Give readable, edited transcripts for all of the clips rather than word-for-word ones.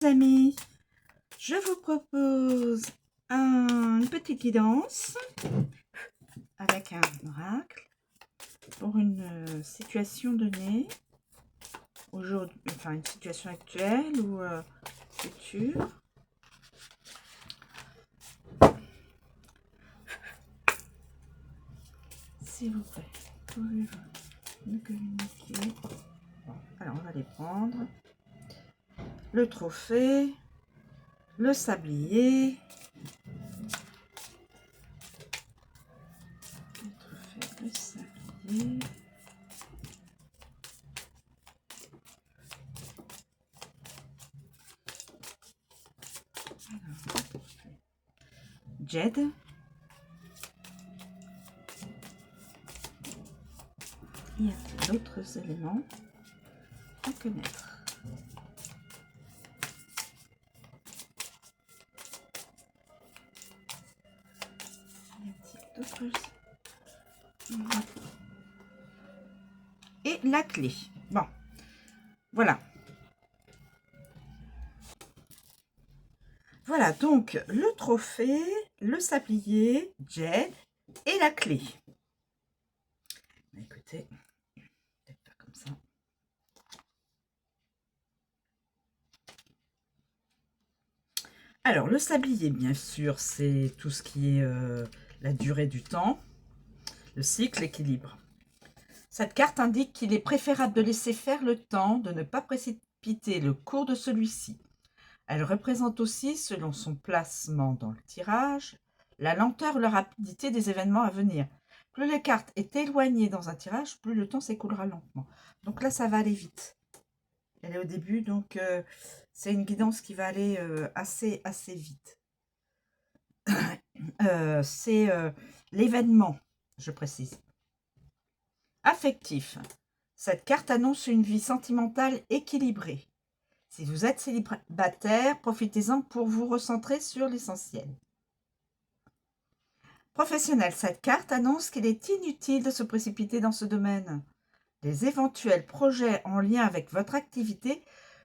Amis, je vous propose une petite guidance avec un oracle pour une situation donnée aujourd'hui, enfin une situation actuelle ou future. S'il vous plaît, pouvez-vous me communiquer? Bon, alors on va les prendre. Le trophée, le sablier, le sablier, Jed, il y a d'autres éléments à connaître. Et la clé. Bon, voilà. Voilà, donc le trophée, le sablier, Jed et la clé. Écoutez, peut-être pas comme ça. Alors, le sablier, bien sûr, c'est tout ce qui est la durée du temps, le cycle, l'équilibre. Cette carte indique qu'il est préférable de laisser faire le temps, de ne pas précipiter le cours de celui-ci. Elle représente aussi, selon son placement dans le tirage, la lenteur ou la rapidité des événements à venir. Plus la carte est éloignée dans un tirage, plus le temps s'écoulera lentement. Donc là, ça va aller vite. Elle est au début, donc c'est une guidance qui va aller assez vite. C'est l'événement, je précise. Affectif. Cette carte annonce une vie sentimentale équilibrée. Si vous êtes célibataire, profitez-en pour vous recentrer sur l'essentiel. Professionnel, cette carte annonce qu'il est inutile de se précipiter dans ce domaine. Les éventuels projets en lien avec votre activité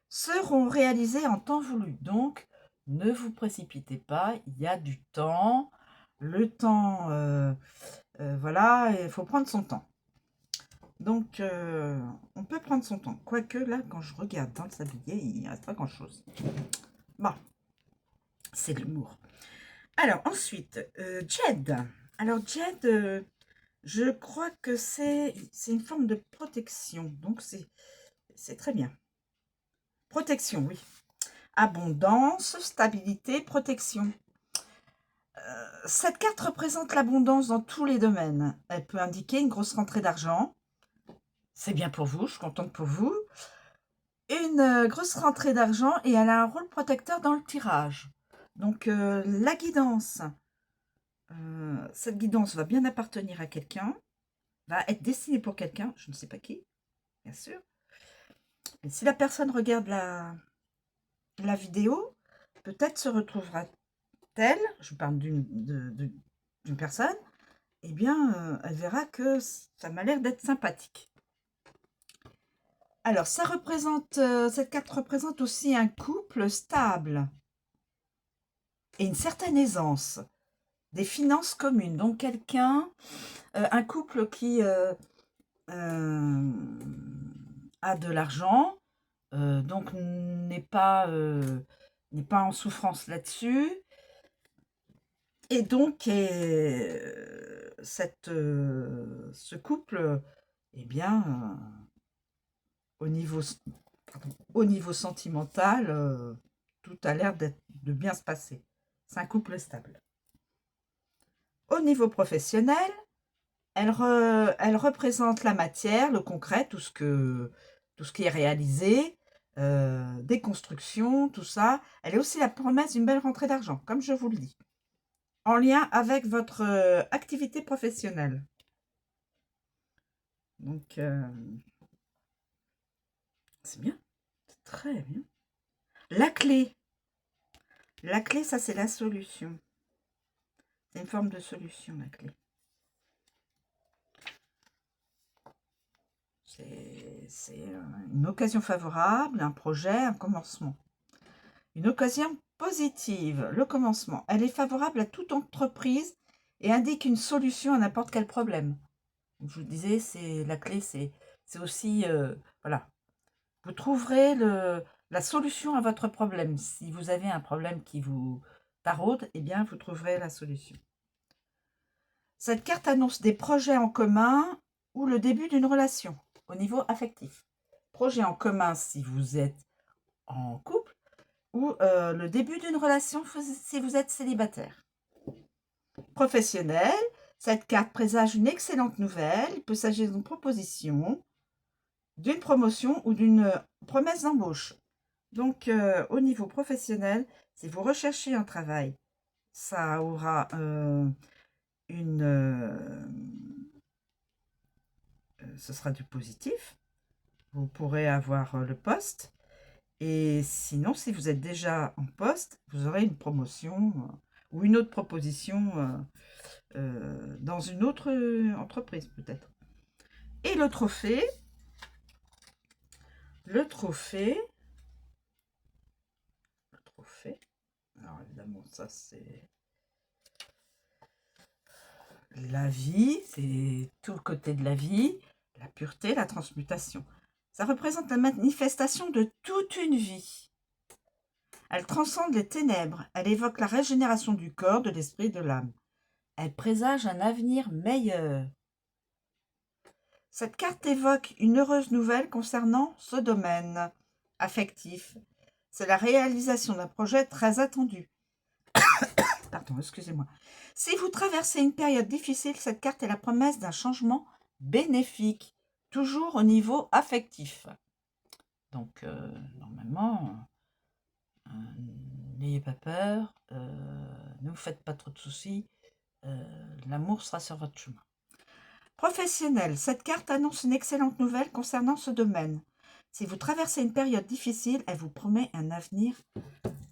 seront réalisés en temps voulu. Donc, ne vous précipitez pas, il y a du temps. Le temps, voilà, il faut prendre son temps. Donc, on peut prendre son temps. Quoique, là, quand je regarde dans le sablier, il n'y reste pas grand-chose. Bon, c'est de l'humour. Alors, ensuite, Jed. Alors, Jed, je crois que c'est une forme de protection. Donc, c'est très bien. Protection, oui. Abondance, stabilité, protection. Cette carte représente l'abondance dans tous les domaines. Elle peut indiquer une grosse rentrée d'argent. C'est bien pour vous, je suis contente pour vous. Une grosse rentrée d'argent et elle a un rôle protecteur dans le tirage. Donc, la guidance, cette guidance va bien appartenir à quelqu'un, va être destinée pour quelqu'un, je ne sais pas qui, bien sûr. Et si la personne regarde la vidéo, peut-être se retrouvera-t-elle, je parle d'une personne, eh bien, elle verra que ça m'a l'air d'être sympathique. Alors, ça représente, cette carte représente aussi un couple stable et une certaine aisance, des finances communes. Donc, quelqu'un, un couple qui a de l'argent, donc n'est pas en souffrance là-dessus. Et donc, ce couple, eh bien, au niveau sentimental, tout a l'air de bien se passer. C'est un couple stable. Au niveau professionnel, elle représente la matière, le concret, tout ce qui est réalisé, des constructions, tout ça. Elle est aussi la promesse d'une belle rentrée d'argent, comme je vous le dis, en lien avec votre activité professionnelle. Donc, c'est bien, c'est très bien. La clé, ça c'est la solution. C'est une forme de solution, la clé. C'est une occasion favorable, un projet, un commencement. Une occasion positive, le commencement. Elle est favorable à toute entreprise et indique une solution à n'importe quel problème. Comme je vous disais, c'est la clé, c'est aussi, voilà, vous trouverez la solution à votre problème. Si vous avez un problème qui vous taraude, eh bien, vous trouverez la solution. Cette carte annonce des projets en commun ou le début d'une relation au niveau affectif. Projet en commun si vous êtes en couple ou le début d'une relation si vous êtes célibataire. Professionnel, cette carte présage une excellente nouvelle. Il peut s'agir d'une proposition, d'une promotion ou d'une promesse d'embauche. Donc, au niveau professionnel, si vous recherchez un travail, ça aura ce sera du positif. Vous pourrez avoir le poste. Et sinon, si vous êtes déjà en poste, vous aurez une promotion ou une autre proposition dans une autre entreprise peut-être. Et le trophée, alors évidemment ça c'est la vie, c'est tout le côté de la vie, la pureté, la transmutation. Ça représente la manifestation de toute une vie. Elle transcende les ténèbres, elle évoque la régénération du corps, de l'esprit, de l'âme. Elle présage un avenir meilleur. Cette carte évoque une heureuse nouvelle concernant ce domaine affectif. C'est la réalisation d'un projet très attendu. Pardon, excusez-moi. Si vous traversez une période difficile, cette carte est la promesse d'un changement bénéfique, toujours au niveau affectif. Donc, normalement, n'ayez pas peur, ne vous faites pas trop de soucis, l'amour sera sur votre chemin. Professionnel, cette carte annonce une excellente nouvelle concernant ce domaine. Si vous traversez une période difficile, elle vous promet un avenir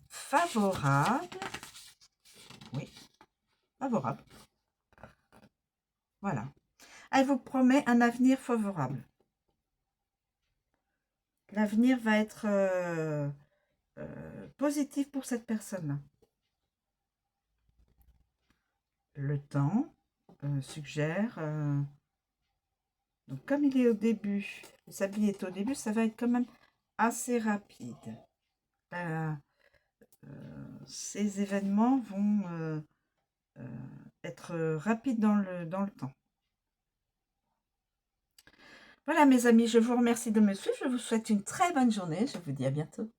favorable. Oui, favorable. Voilà. Elle vous promet un avenir favorable. L'avenir va être positif pour cette personne-là. Le temps suggère... donc, comme il est au début, le sablier est au début, ça va être quand même assez rapide. Ces événements vont être rapides dans le temps. Voilà mes amis, je vous remercie de me suivre. Je vous souhaite une très bonne journée. Je vous dis à bientôt.